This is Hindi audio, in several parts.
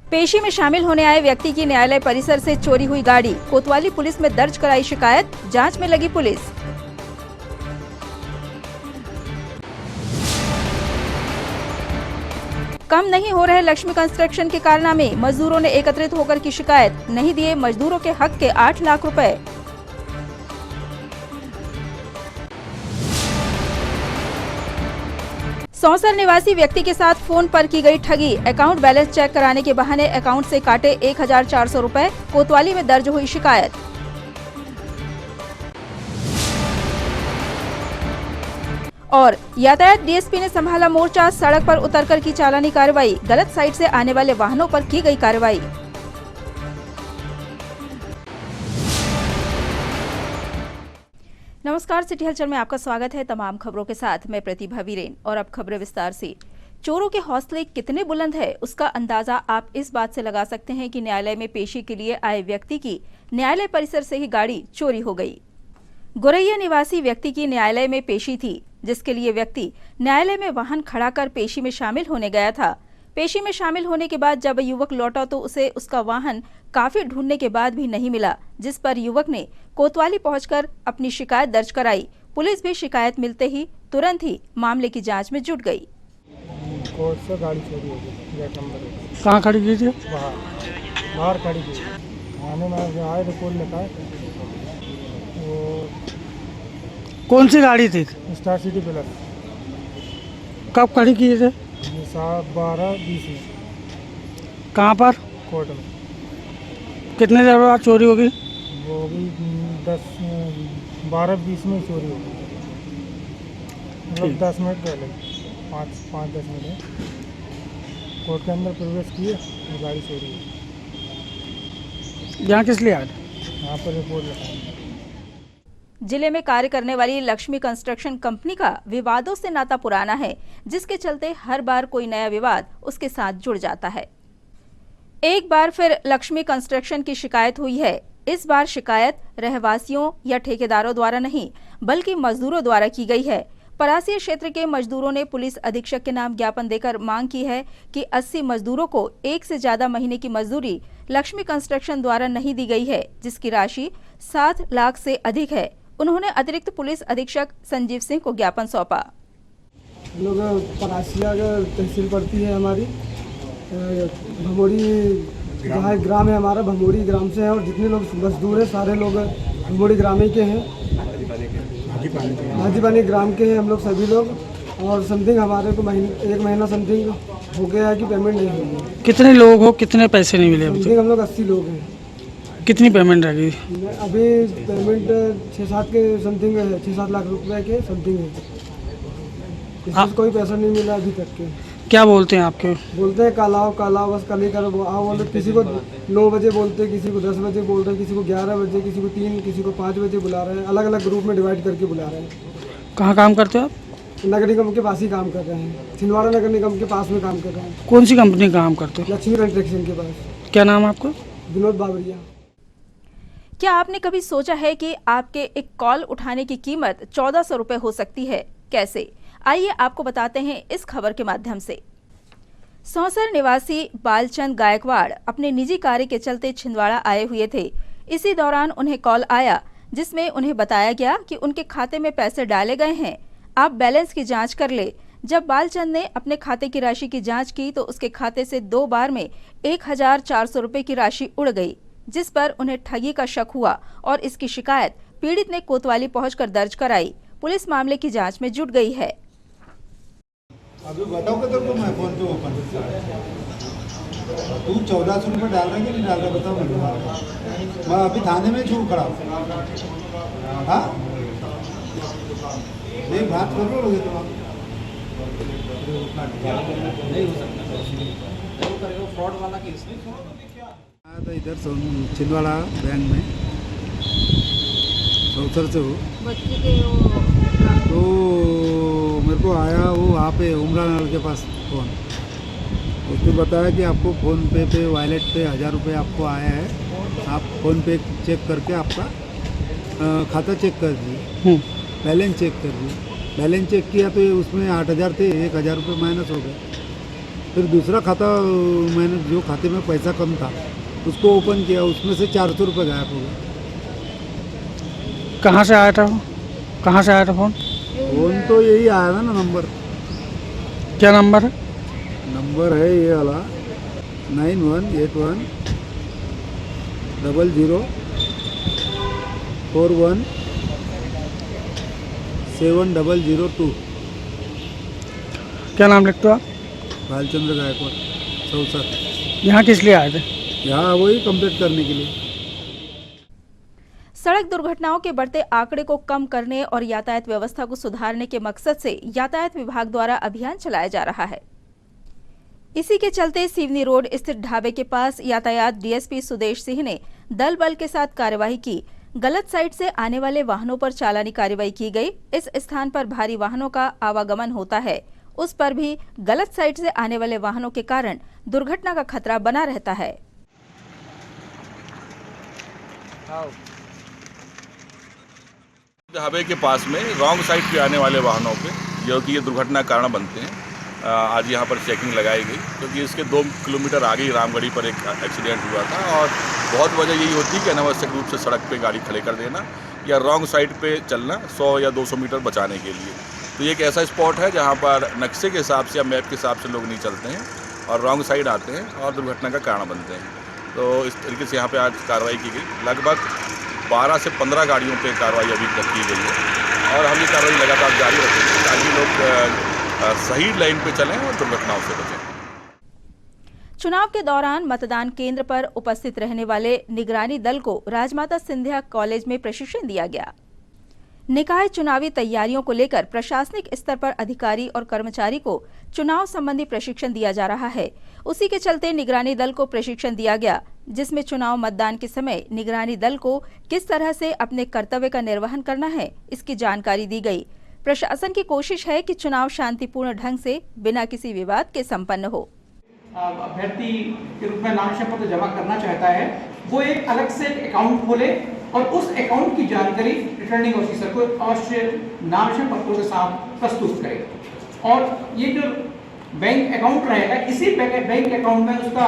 पेशी में शामिल होने आए व्यक्ति की न्यायालय परिसर से चोरी हुई गाड़ी, कोतवाली पुलिस में दर्ज कराई शिकायत, जांच में लगी पुलिस। कम नहीं हो रहे लक्ष्मी कंस्ट्रक्शन के कारनामे, मजदूरों ने एकत्रित होकर की शिकायत, नहीं दिए मजदूरों के हक के 8 लाख रुपए। सौंसर निवासी व्यक्ति के साथ फोन पर की गई ठगी, अकाउंट बैलेंस चेक कराने के बहाने अकाउंट से काटे 1400 रुपए, कोतवाली में दर्ज हुई शिकायत। और यातायात डीएसपी ने संभाला मोर्चा, सड़क पर उतरकर की चालानी कार्रवाई, गलत साइड से आने वाले वाहनों पर की गई कार्रवाई। नमस्कार, सिटी हलचल में आपका स्वागत है। तमाम खबरों के साथ मैं प्रतिभा वीरेन और अब खबरें विस्तार से। चोरों के हौसले कितने बुलंद है, उसका अंदाजा आप इस बात से लगा सकते हैं कि न्यायालय में पेशी के लिए आए व्यक्ति की न्यायालय परिसर से ही गाड़ी चोरी हो गई। गोरैया निवासी व्यक्ति की न्यायालय में पेशी थी, जिसके लिए व्यक्ति न्यायालय में वाहन खड़ा कर पेशी में शामिल होने गया था। पेशी में शामिल होने के बाद जब युवक लौटा तो उसे उसका वाहन काफी ढूंढने के बाद भी नहीं मिला, जिस पर युवक ने कोतवाली पहुंचकर अपनी शिकायत दर्ज कराई। पुलिस भी शिकायत मिलते ही तुरंत ही मामले की जांच में जुट गई। कोर्ट से गाड़ी चोरी हो गई, गेट नंबर 1। कहाँ खड़ी की थी? बाहर खड़ी की। थाने में आए रिपोर्ट लिखा है। वो कौन सी गाड़ी थी? Star city plus. कब खड़ी की थे? 12:20 में कहाँ पर? कोर्ट में। कितने देर बाद चोरी होगी? वो भी 12:20 में चोरी हो गई, मतलब 10 मिनट पहले, 5-10 मिनट कोर्ट के अंदर प्रवेश किए और गाड़ी चोरी हुई। यहाँ किस लिए आए? यहाँ पर रिपोर्ट लिखा है। जिले में कार्य करने वाली लक्ष्मी कंस्ट्रक्शन कंपनी का विवादों से नाता पुराना है, जिसके चलते हर बार कोई नया विवाद उसके साथ जुड़ जाता है। एक बार फिर लक्ष्मी कंस्ट्रक्शन की शिकायत हुई है। इस बार शिकायत रहवासियों या ठेकेदारों द्वारा नहीं, बल्कि मजदूरों द्वारा की गई है। परासिया क्षेत्र के मजदूरों ने पुलिस अधीक्षक के नाम ज्ञापन देकर मांग की है कि 80 मजदूरों को एक से ज्यादा महीने की मजदूरी लक्ष्मी कंस्ट्रक्शन द्वारा नहीं दी गई है, जिसकी राशि 7 लाख से अधिक है। उन्होंने अतिरिक्त पुलिस अधीक्षक संजीव सिंह को ज्ञापन सौंपा। लोग परासिया तहसील पड़ती है हमारी, भमोड़ी जहाँ ग्राम है हमारा, भमोड़ी ग्राम से है और जितने लोग मजदूर हैं सारे लोग भमोड़ी ग्राम ही के हैं, हाजीपानी ग्राम के हैं हम लोग सभी लोग। और समथिंग हमारे को एक महीना समथिंग हो गया है कि पेमेंट नहीं हुई है। कितने लोग हो, कितने पैसे नहीं मिले? समथिंग हम लोग 80 लोग हैं। कितनी पेमेंट रहेगी? अभी पेमेंट 6-7 के समथिंग है, 6-7 लाख रुपए के समथिंग है। इसमें कोई पैसा नहीं मिला अभी तक के। क्या बोलते हैं आपके? बोलते हैं कल आओ, बस कल ही करो आओ। बोले किसी को 9 बजे बोलते, किसी को 10 बजे बोल रहे हैं, किसी को 11 बजे, किसी को 3, किसी को 5 बजे बुला रहे हैं। अलग अलग ग्रुप में डिवाइड करके बुला रहे हैं। कहाँ काम करते हो आप? नगर निगम के पास ही काम कर रहे हैं, छिंदवाड़ा नगर निगम के पास में काम कर रहे हैं। कौन सी कंपनी का काम करते हो? लक्ष्मी कंस्ट्रक्शन के पास। क्या नाम है आपका? विनोद बाबरिया। क्या आपने कभी सोचा है कि आपके एक कॉल उठाने की कीमत 1400 रुपए हो सकती है? कैसे? आइए आपको बताते हैं इस खबर के माध्यम से। सौंसर निवासी बालचंद गायकवाड़ अपने निजी कार्य के चलते छिंदवाड़ा आए हुए थे। इसी दौरान उन्हें कॉल आया, जिसमें उन्हें बताया गया कि उनके खाते में पैसे डाले गए हैं, आप बैलेंस की जांच कर ले। जब बालचंद ने अपने खाते की राशि की जांच की तो उसके खाते से 2 बार में 1400 रुपए की राशि उड़ गई, जिस पर उन्हें ठगी का शक हुआ और इसकी शिकायत पीड़ित ने कोतवाली पहुंचकर दर्ज कराई। पुलिस मामले की जांच में जुट गई है। अभी बताओ कि तेरे को मैं फोन पे ओपन तू 1400 रुपये डाल रहा है कि नहीं डाल रहा बताओ मुझे। मैं अभी थाने में छू खड़ा हूँ। हाँ नहीं बात कर लो नहीं हो सकता फ्रॉड वाला केस आया था इधर छिंदवाड़ा बैंक में सौसर से हो तो मेरे को आया वो वहाँ पे उमरान के पास फ़ोन। उसने बताया कि आपको फ़ोन पे वॉलेट पे 1000 रुपये आपको आया है, आप फ़ोन पे चेक करके आपका खाता चेक कर दिए, बैलेंस चेक कर दिए। बैलेंस चेक किया तो उसमें 8000 थे, 1000 रुपये माइनस हो गए। फिर दूसरा खाता मैंने जो खाते में पैसा कम था उसको ओपन किया, उसमें से 400 रुपये गायब हो गए। कहाँ से आया था वो? कहाँ से आया था फ़ोन? फोन तो यही आया था ना, नंबर क्या नंबर है? नंबर है ये वाला 9181 00 41 7002। क्या नाम लिखते हो आप? भालचंद्र गायकवाड़, चौसठ। यहाँ किस लिए आए थे? यहाँ वही कंप्लीट करने के लिए। सड़क दुर्घटनाओं के बढ़ते आंकड़े को कम करने और यातायात व्यवस्था को सुधारने के मकसद से यातायात विभाग द्वारा अभियान चलाया जा रहा है। इसी के चलते सिवनी रोड स्थित ढाबे के पास यातायात डीएसपी सुदेश सिंह ने दल बल के साथ कार्रवाई की। गलत साइड से आने वाले वाहनों पर चालानी कार्रवाई की गई। इस स्थान पर भारी वाहनों का आवागमन होता है, उस पर भी गलत साइड से आने वाले वाहनों के कारण दुर्घटना का खतरा बना रहता है। ढाबे के पास में रॉन्ग साइड पे आने वाले वाहनों पे जो कि ये दुर्घटना का कारण बनते हैं, आज यहाँ पर चेकिंग लगाई गई, क्योंकि इसके 2 किलोमीटर आगे ही रामगढ़ी पर एक एक्सीडेंट हुआ था। और बहुत वजह यही होती है कि अनावश्यक रूप से सड़क पे गाड़ी खड़े कर देना या रॉन्ग साइड पे चलना 100 या 200 मीटर बचाने के लिए। तो ये एक ऐसा स्पॉट है जहाँ पर नक्शे के हिसाब से या मैप के हिसाब से लोग नहीं चलते हैं और रॉन्ग साइड आते हैं और दुर्घटना का कारण बनते हैं। तो इस तरीके से यहाँ पर आज कार्रवाई की गई। लगभग 12 से 15 गाड़ियों पे कार्रवाई अभी तक की गई है और हम ये कार्रवाई लगातार जारी रखेंगे ताकि लोग सही लाइन पे चलें और दुर्घटनाओं से बचें। चुनाव के दौरान मतदान केंद्र पर उपस्थित रहने वाले निगरानी दल को राजमाता सिंधिया कॉलेज में प्रशिक्षण दिया गया। निकाय चुनावी तैयारियों को लेकर प्रशासनिक स्तर पर अधिकारी और कर्मचारी को चुनाव संबंधी प्रशिक्षण दिया जा रहा है। उसी के चलते निगरानी दल को प्रशिक्षण दिया गया, जिसमें चुनाव मतदान के समय निगरानी दल को किस तरह से अपने कर्तव्य का निर्वहन करना है, इसकी जानकारी दी गई। प्रशासन की कोशिश है कि चुनाव शांतिपूर्ण ढंग से बिना किसी विवाद के संपन्न हो। अभ्यर्थी के रूप में नामांकन पत्र जमा करना चाहता है, वो एक अलग से अकाउंट खोले और उस अकाउंट की जानकारी रिटर्निंग ऑफिसर को अवश्य नामांकन पत्रों के साथ प्रस्तुत करे। और ये जो बैंक अकाउंट रहेगा, इसी बैंक अकाउंट में उसका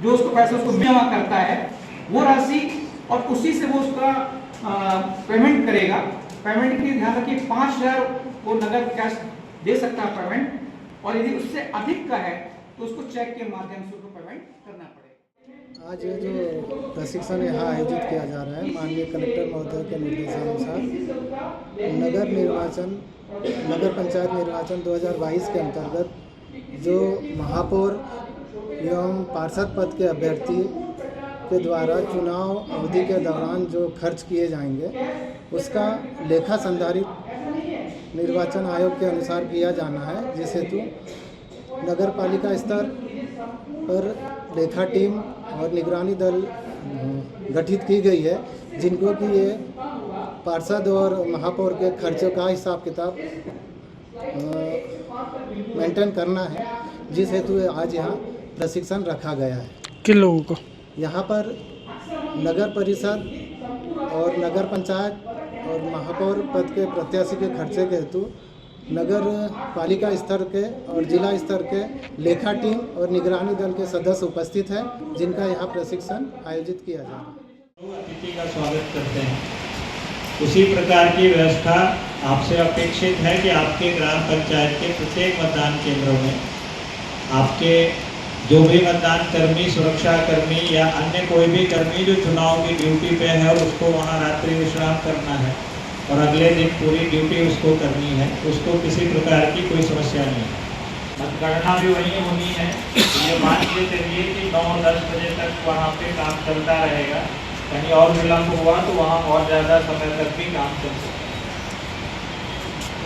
जो उसको पैसा उसको जमा करता है वो राशि और उसी से वो उसका पेमेंट करेगा। पेमेंट की ध्यान रखिए 5000 वो नगद कैश दे सकता है पेमेंट, और यदि उससे अधिक का है तो उसको चेक के माध्यम से उसको पेमेंट करना पड़ेगा। आज ये जो प्रशिक्षण यहाँ आयोजित किया जा रहा है, माननीय कलेक्टर महोदय के निर्देशानुसार नगर पंचायत निर्वाचन 2022 के अंतर्गत जो महापौर एवं पार्षद पद के अभ्यर्थी के द्वारा चुनाव अवधि के दौरान जो खर्च किए जाएंगे उसका लेखा संधारित निर्वाचन आयोग के अनुसार किया जाना है, जिस हेतु नगर पालिका स्तर पर लेखा टीम और निगरानी दल गठित की गई है, जिनको कि ये पार्षद और महापौर के खर्चों का हिसाब किताब मेंटेन करना है, जिस हेतु आज यहाँ प्रशिक्षण रखा गया है। किन लोगों को? यहाँ पर नगर परिषद और नगर पंचायत और महापौर पद के प्रत्याशी के खर्चे के हेतु नगर पालिका स्तर के और जिला स्तर के लेखा टीम और निगरानी दल के सदस्य उपस्थित हैं, जिनका यहाँ प्रशिक्षण आयोजित किया जा रहा है। अतिथि का स्वागत करते हैं। उसी प्रकार की व्यवस्था आपसे अपेक्षित है कि आपके ग्राम पंचायत के प्रत्येक मतदान केंद्रों में आपके जो भी मतदान कर्मी, सुरक्षा कर्मी या अन्य कोई भी कर्मी जो चुनाव की ड्यूटी पे है और उसको वहाँ रात्रि विश्राम करना है और अगले दिन पूरी ड्यूटी उसको करनी है, उसको किसी प्रकार की कोई समस्या नहीं है। मतगणना भी वहीं होनी है। ये मान के चलिए कि 9-10 बजे तक वहाँ पे काम चलता रहेगा, कहीं और विलम्ब हुआ तो वहाँ और ज़्यादा समय तक भी काम चल सकता है।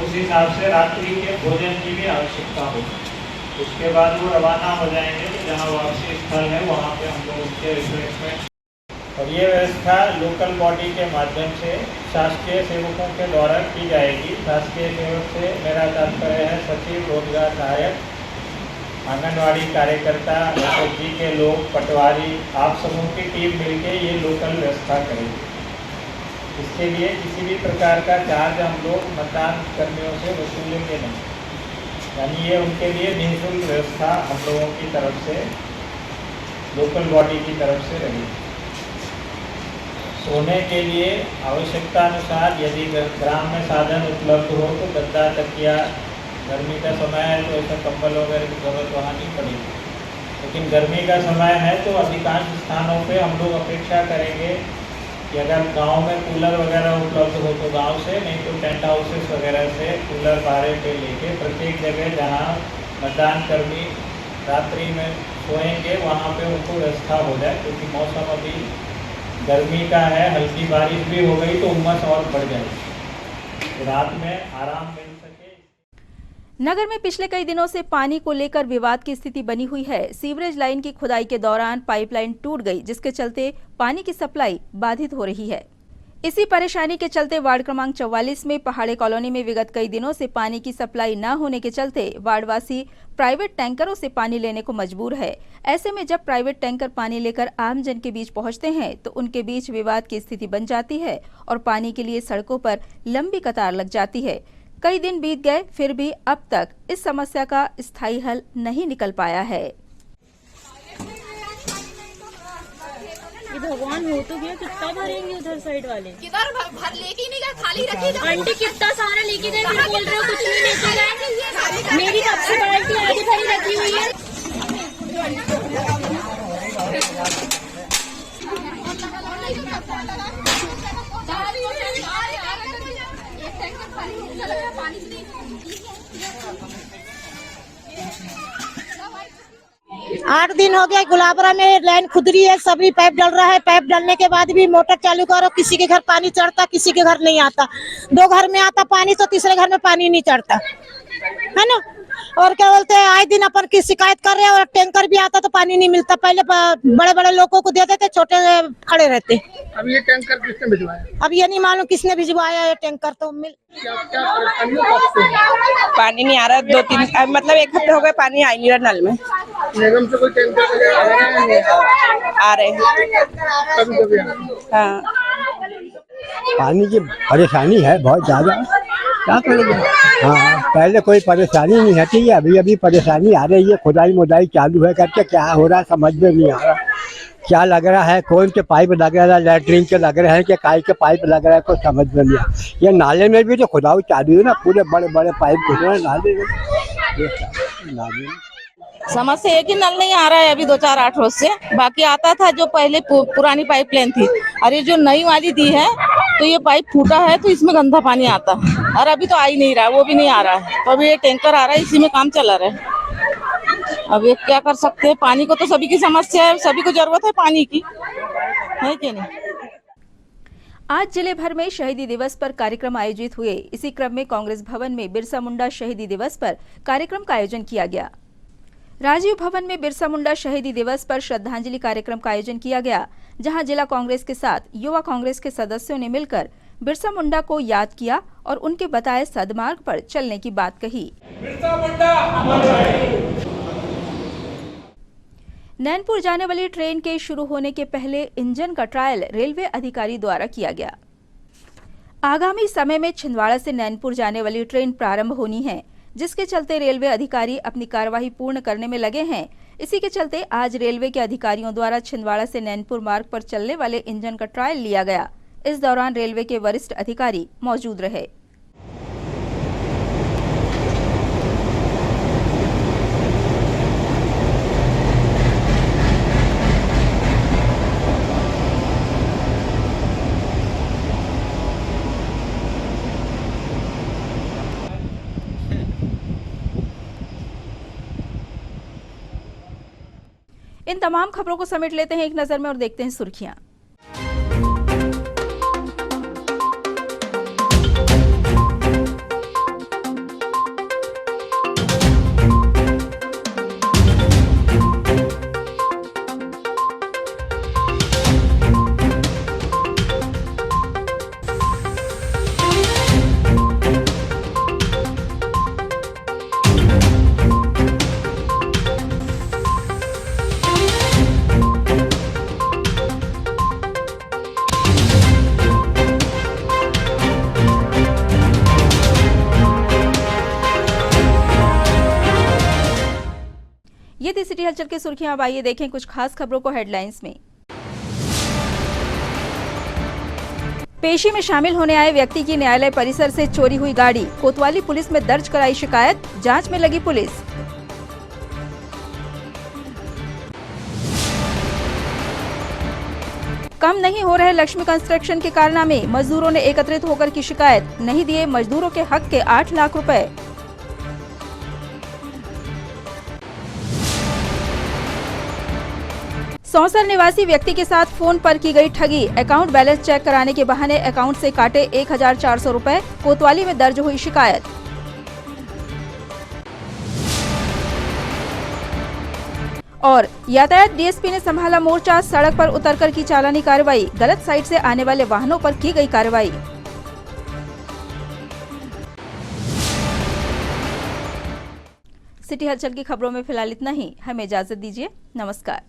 उस हिसाब से रात्रि के भोजन की भी आवश्यकता होगी। उसके बाद वो रवाना हो जाएंगे तो जहाँ वापसी स्थल है वहाँ पे हम लोग उनके रिफ्रेशमेंट, और ये व्यवस्था लोकल बॉडी के माध्यम से शासकीय सेवकों के द्वारा की जाएगी। शासकीय सेवक से मेरा तात्पर्य है सचिव, रोजगार सहायक, आंगनवाड़ी कार्यकर्ता, एसएचजी के लोग, पटवारी, आप समूह की टीम मिलके ये लोकल व्यवस्था करेगी। इसके लिए किसी भी प्रकार का चार्ज हम लोग मतदान कर्मियों से वसूलेंगे नहीं। यानी ये उनके लिए निःशुल्क व्यवस्था हम लोगों की तरफ से, लोकल बॉडी की तरफ से रही। सोने के लिए आवश्यकता अनुसार यदि ग्राम में साधन उपलब्ध हो तो गद्दा, तकिया, गर्मी का समय है तो ऐसा कंबल वगैरह की जरूरत वहाँ नहीं पड़ेगी। लेकिन गर्मी का समय है तो अधिकांश स्थानों पे हम लोग अपेक्षा करेंगे कि अगर गांव में कूलर वगैरह उपलब्ध हो तो गांव से, नहीं तो टेंट हाउसेस वगैरह से कूलर भाड़े पे लेके प्रत्येक जगह जहां मतदान कर्मी रात्रि में सोएंगे वहां पे उनको व्यवस्था हो जाए, क्योंकि मौसम अभी गर्मी का है, हल्की बारिश भी हो गई तो उमस और बढ़ जाएगी, तो रात में आराम मिल सके। नगर में पिछले कई दिनों से पानी को लेकर विवाद की स्थिति बनी हुई है। सीवरेज लाइन की खुदाई के दौरान पाइपलाइन टूट गई, जिसके चलते पानी की सप्लाई बाधित हो रही है। इसी परेशानी के चलते वार्ड क्रमांक 44 में पहाड़ी कॉलोनी में विगत कई दिनों से पानी की सप्लाई न होने के चलते वार्डवासी प्राइवेट टैंकरों से पानी लेने को मजबूर है। ऐसे में जब प्राइवेट टैंकर पानी लेकर आमजन के बीच पहुंचते हैं तो उनके बीच विवाद की स्थिति बन जाती है और पानी के लिए सड़कों पर लंबी कतार लग जाती है। कई दिन बीत गए, फिर भी अब तक इस समस्या का स्थायी हल नहीं निकल पाया है। ये भगवान हो तो गया, कितना भरेंगे उधर साइड वाले? किधर भर लेके नहीं गए, खाली रखी। आंटी कितना सारा लेके गए, फिर बोल रहे हो कुछ नहीं लेके गए। मेरी कब से बाल्टी आधी भरी रखी हुई है। आठ दिन हो गया गुलाबरा में लाइन खुदरी है, सभी पाइप डल रहा है। पाइप डलने के बाद भी मोटर चालू करो, किसी के घर पानी चढ़ता, किसी के घर नहीं आता। 2 घर में आता पानी तो तीसरे घर में पानी नहीं चढ़ता, है ना। और क्या बोलते हैं, आए दिन अपन की शिकायत कर रहे हैं और टैंकर भी आता तो पानी नहीं मिलता। पहले बड़े बड़े लोगों को दे देते, छोटे खड़े रहते। अब ये टैंकर किसने भिजवाया? अब ये नहीं मालूम किसने भिजवाया है टैंकर। तो पानी नहीं आ रहा, 2-3 मतलब 1 हफ्ते हो गए पानी आ नहीं रहा नल में। निगम से कोई टैंकर आ रहे हाँ। पानी की परेशानी है बहुत ज्यादा, क्या करेंगे। हाँ, पहले कोई परेशानी नहीं हटी है, अभी अभी परेशानी आ रही है। खुदाई मुदाई चालू है करके क्या हो रहा है समझ में नहीं आ रहा। क्या लग रहा है, कौन के पाइप लग रहा है, लैट्रिन के लग रहे हैं कि काय के पाइप लग रहा है, कुछ समझ में नहीं आ रहा। ये नाले में भी जो खुदाई चालू है ना, पूरे बड़े बड़े पाइप घुस रहे हैं नाले में। समस्या है कि नल नहीं आ रहा है अभी 2-4-8 रोज से। बाकी आता था जो पहले पुरानी पाइपलाइन थी, और ये जो नई वाली दी है तो ये पाइप फूटा है तो इसमें गंदा पानी आता है, और अभी तो आ ही नहीं रहा, वो भी नहीं आ रहा है। तो अभी ये टैंकर आ रहा है, इसी में काम चला रहा है। अब ये क्या कर सकते हैं, पानी को तो सभी की समस्या है, सभी को जरूरत है पानी की, है कि नहीं। आज जिले भर में शहीदी दिवस पर कार्यक्रम आयोजित हुए। इसी क्रम में कांग्रेस भवन में बिरसा मुंडा शहीदी दिवस पर कार्यक्रम का आयोजन किया गया। राजीव भवन में बिरसा मुंडा शहीदी दिवस पर श्रद्धांजलि कार्यक्रम का आयोजन किया गया, जहां जिला कांग्रेस के साथ युवा कांग्रेस के सदस्यों ने मिलकर बिरसा मुंडा को याद किया और उनके बताए सदमार्ग पर चलने की बात कही। बिरसा मुंडा अमर रहे। नैनपुर जाने वाली ट्रेन के शुरू होने के पहले इंजन का ट्रायल रेलवे अधिकारी द्वारा किया गया। आगामी समय में छिंदवाड़ा से नैनपुर जाने वाली ट्रेन प्रारंभ होनी है, जिसके चलते रेलवे अधिकारी अपनी कार्यवाही पूर्ण करने में लगे हैं। इसी के चलते आज रेलवे के अधिकारियों द्वारा छिंदवाड़ा से नैनपुर मार्ग पर चलने वाले इंजन का ट्रायल लिया गया। इस दौरान रेलवे के वरिष्ठ अधिकारी मौजूद रहे। इन तमाम खबरों को समेट लेते हैं एक नजर में और देखते हैं सुर्खियां। ये थी सिटी हलचल की सुर्खियां। अब आइए देखें कुछ खास खबरों को हेडलाइंस में। पेशी में शामिल होने आए व्यक्ति की न्यायालय परिसर से चोरी हुई गाड़ी, कोतवाली पुलिस में दर्ज कराई शिकायत, जांच में लगी पुलिस। कम नहीं हो रहे लक्ष्मी कंस्ट्रक्शन के कारनामे, मजदूरों ने एकत्रित होकर की शिकायत, नहीं दिए मजदूरों के हक के 8 लाख रुपए। सौंसर निवासी व्यक्ति के साथ फोन पर की गई ठगी, अकाउंट बैलेंस चेक कराने के बहाने अकाउंट से काटे 1400 रुपए, कोतवाली में दर्ज हुई शिकायत। और यातायात डीएसपी ने संभाला मोर्चा, सड़क पर उतरकर की चालानी कार्रवाई, गलत साइड से आने वाले वाहनों पर की गई कार्रवाई। सिटी हलचल की खबरों में फिलहाल इतना ही। हमें इजाजत दीजिए। नमस्कार।